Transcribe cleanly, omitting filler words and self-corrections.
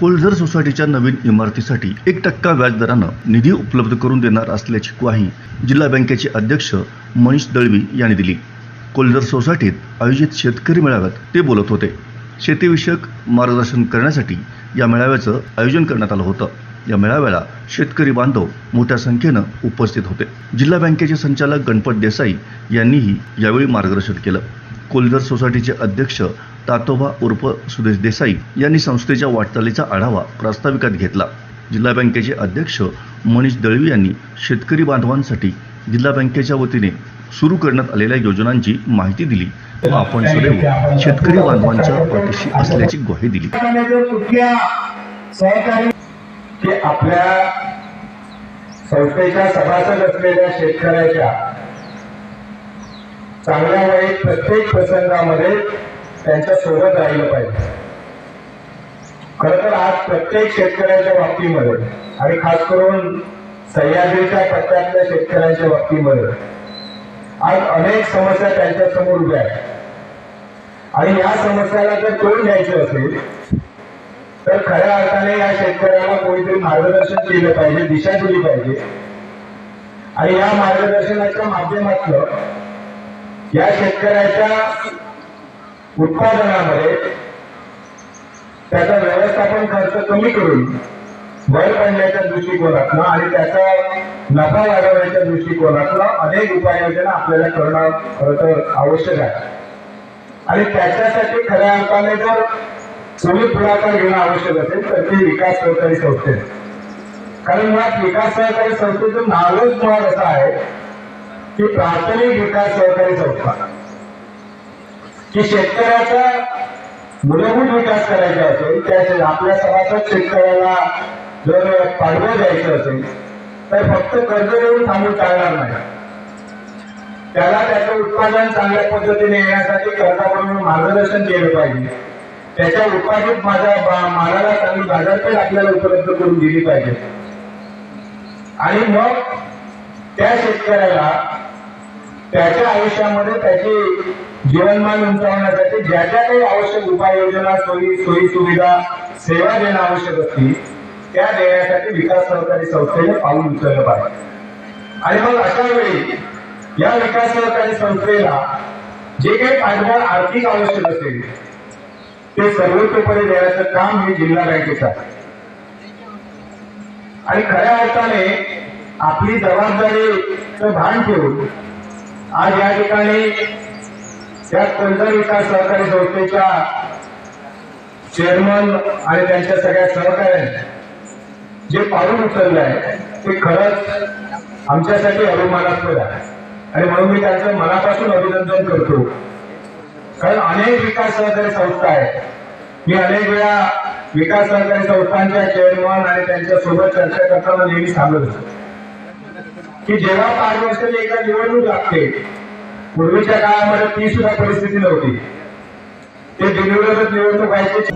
कोलझर सोसायटीच्या नवीन इमारतीसाठी 1% व्याजदरानं निधी उपलब्ध करून देणार असल्याची ग्वाही जिल्हा बँकेचे अध्यक्ष मनीष दळवी यांनी दिली। कोलझर सोसायटीत आयोजित शेतकरी मेळाव्यात ते बोलत होते। शेतीविषयक मार्गदर्शन करण्यासाठी या मेळाव्याचं आयोजन करण्यात आलं होतं। या मेळाव्याला शेतकरी बांधव मोठ्या संख्येनं उपस्थित होते। जिल्हा बँकेचे संचालक गणपत देसाई यांनीही यावेळी मार्गदर्शन केलं। कोलझर सोसायटीचे अध्यक्ष तातोबा उर्फ सुदेश देसाई यांनी संस्थेच्या वाटचालीचा आढावा प्रास्ताविकात घेतला। जिल्हा बँकेचे अध्यक्ष मनीष दळवी यांनी शेतकरी बांधवांसाठी जिल्हा बँकेच्या वतीने सुरू करण्यात आलेल्या योजनांची माहिती दिली व आपण सदैव शेतकरी बांधवांच्या पाठीशी असल्याची ग्वाही दिली। की आपल्या संस्थेच्या सभासद असलेल्या शेतकऱ्याच्या चांगल्या वाईट प्रत्येक प्रसंगामध्ये त्यांच्या सोबत राहिलं पाहिजे। खरं तर आज प्रत्येक शेतकऱ्याच्या बाबतीमध्ये आणि खास करून सह्याद्रीच्या पट्ट्यातल्या शेतकऱ्यांच्या बाबतीमध्ये आज अनेक समस्या त्यांच्या समोर उभ्या आहेत आणि या समस्याला जर तोंड द्यायचं असेल तर खऱ्या अर्थाने या शेतकऱ्याला कोणीतरी मार्गदर्शन केलं पाहिजे, दिशा दिली पाहिजे आणि या मार्गदर्शनाच्या माध्यमातून या शेतकऱ्याच्या उत्पादनामध्ये त्याचा व्यवस्थापन खर्च कमी करून भर पडण्याच्या दृष्टिकोनातून आणि त्याचा नफा वाढवण्याच्या दृष्टिकोनातून अनेक उपाययोजना आपल्याला करणं खरं तर आवश्यक आहे आणि त्याच्यासाठी खऱ्या अर्थाने जर तुम्ही पुढाकार घेणं आवश्यक असेल तर ते विकास सहकारी संस्थे, कारण मुळात विकास सहकारी संस्थेचं नावच मुळात असं आहे की प्राथमिक विकास सहकारी संस्था, की शेतकऱ्याचा मूलभूत विकास करायचा असेल, त्या आपल्या सभासद शेतकऱ्याला जर पाठबळ द्यायचं असेल तर फक्त कर्ज देऊन थांबून चालणार नाही। त्याला त्याचं उत्पादन चांगल्या पद्धतीने येण्यासाठी कर्जाबरोबर मार्गदर्शन केलं पाहिजे। त्याच्या उत्पादित मालाला चांगली बाजारपेठ आपल्याला उपलब्ध करून दिली पाहिजे आणि मग त्या शेतकऱ्याला त्याच्या आयुष्यामध्ये त्याची जीवनमान उंचावण्यासाठी ज्या ज्या काही आवश्यक उपाययोजना, सोयी सुविधा, सेवा देणं आवश्यक असतील त्या देण्यासाठी विकास सहकारी संस्थेने पाऊल उचललं पाहिजे। आणि मग अशा वेळी या विकास सहकारी संस्थेला जे काही पाठबळ आर्थिक आवश्यक असेल ते सर्वतोपरी देण्याचं काम हे जिल्हा बँकेचं आहे आणि खऱ्या अर्थाने आपली जबाबदारीचं भान ठेवून आज या ठिकाणी त्या कोलझर विकास सहकारी संस्थेच्या चेअरमन आणि त्यांच्या सगळ्या सहकार्याने जे पाऊल उचललं आहे ते खरंच आमच्यासाठी अभिमानास्पद आहे आणि म्हणून मी त्यांचं मनापासून अभिनंदन करतो। कारण अनेक विकास सहकारी संस्था आहेत, मी अनेक वेळा विकास सहकारी संस्थांच्या चेअरमन आणि त्यांच्या सोबत चर्चा करताना नेहमी सांगत असतो की जेव्हा 5 वर्षांनी एकदा निवडणूक लागते, पूर्वीच्या काळामध्ये ती सुद्धा परिस्थिती नव्हती, ते बिनविरोध निवडणूक व्हायची।